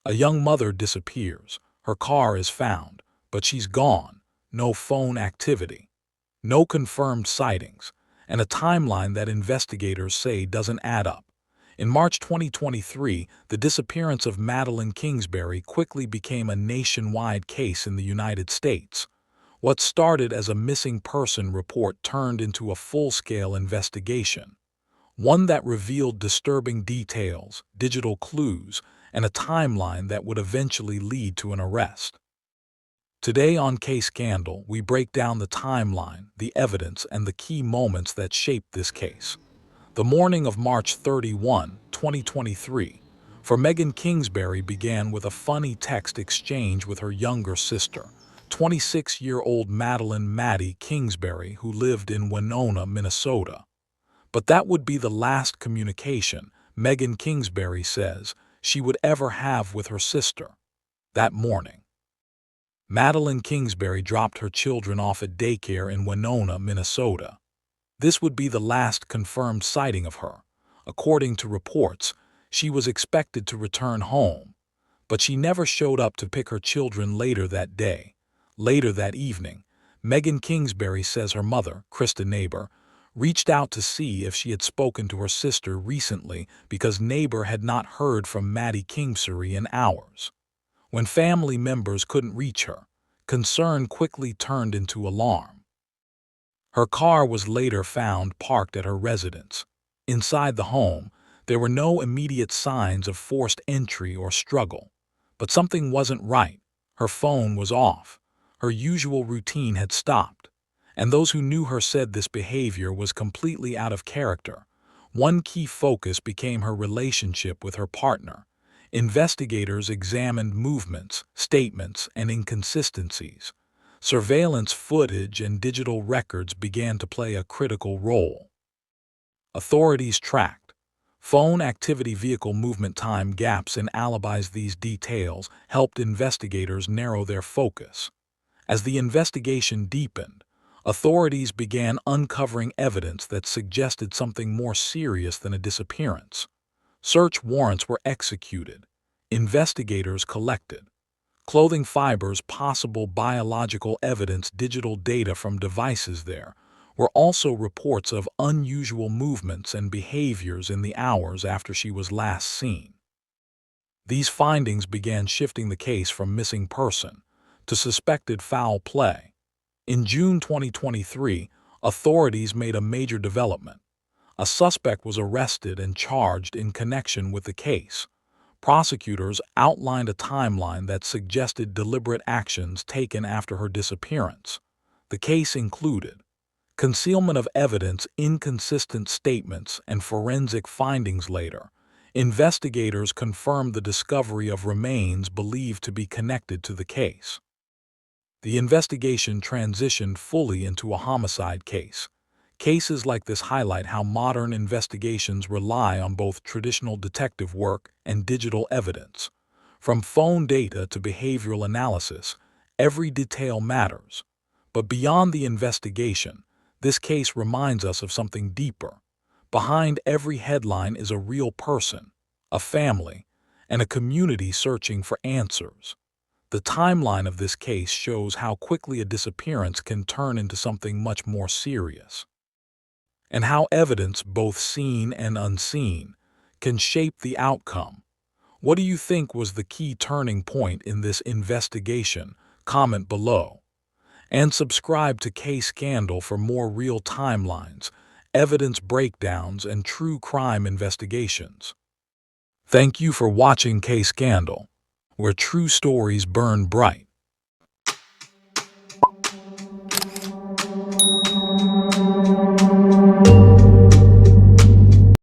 A young mother disappears. Her car is found, but she's gone. No phone activity, no confirmed sightings, and a timeline that investigators say doesn't add up. In March 2023, the disappearance of Madeline Kingsbury quickly became a nationwide case in the United States. What started as a missing person report turned into a full-scale investigation, one that revealed disturbing details, digital clues, and a timeline that would eventually lead to an arrest. Today on CaseCandle, we break down the timeline, the evidence, and the key moments that shaped this case. The morning of March 31, 2023, for Megan Kingsbury began with a funny text exchange with her younger sister, 26-year-old Madeline "Maddie" Kingsbury, who lived in Winona, Minnesota. But that would be the last communication, Megan Kingsbury says, she would ever have with her sister. That morning, Madeline Kingsbury dropped her children off at daycare in Winona, Minnesota. This would be the last confirmed sighting of her. According to reports, she was expected to return home, but she never showed up to pick her children later that day. Later that evening, Megan Kingsbury says her mother, Krista Neighbor, reached out to see if she had spoken to her sister recently because Neighbor had not heard from Maddie Kingsbury in hours. When family members couldn't reach her, concern quickly turned into alarm. Her car was later found parked at her residence. Inside the home, there were no immediate signs of forced entry or struggle. But something wasn't right. Her phone was off. Her usual routine had stopped. And those who knew her said this behavior was completely out of character. One key focus became her relationship with her partner. Investigators examined movements, statements, and inconsistencies. Surveillance footage and digital records began to play a critical role. Authorities tracked phone activity, vehicle movement, time gaps, and alibis. These details helped investigators narrow their focus. As the investigation deepened, authorities began uncovering evidence that suggested something more serious than a disappearance. Search warrants were executed. Investigators collected clothing fibers, possible biological evidence, digital data from devices. There were also reports of unusual movements and behaviors in the hours after she was last seen. These findings began shifting the case from missing person to suspected foul play. In June 2023, authorities made a major development. A suspect was arrested and charged in connection with the case. Prosecutors outlined a timeline that suggested deliberate actions taken after her disappearance. The case included concealment of evidence, inconsistent statements, and forensic findings. Later, investigators confirmed the discovery of remains believed to be connected to the case. The investigation transitioned fully into a homicide case. Cases like this highlight how modern investigations rely on both traditional detective work and digital evidence. From phone data to behavioral analysis, every detail matters. But beyond the investigation, this case reminds us of something deeper. Behind every headline is a real person, a family, and a community searching for answers. The timeline of this case shows how quickly a disappearance can turn into something much more serious, and how evidence, both seen and unseen, can shape the outcome. What do you think was the key turning point in this investigation? Comment below. And subscribe to CaseCandle for more real timelines, evidence breakdowns, and true crime investigations. Thank you for watching CaseCandle, where true stories burn bright.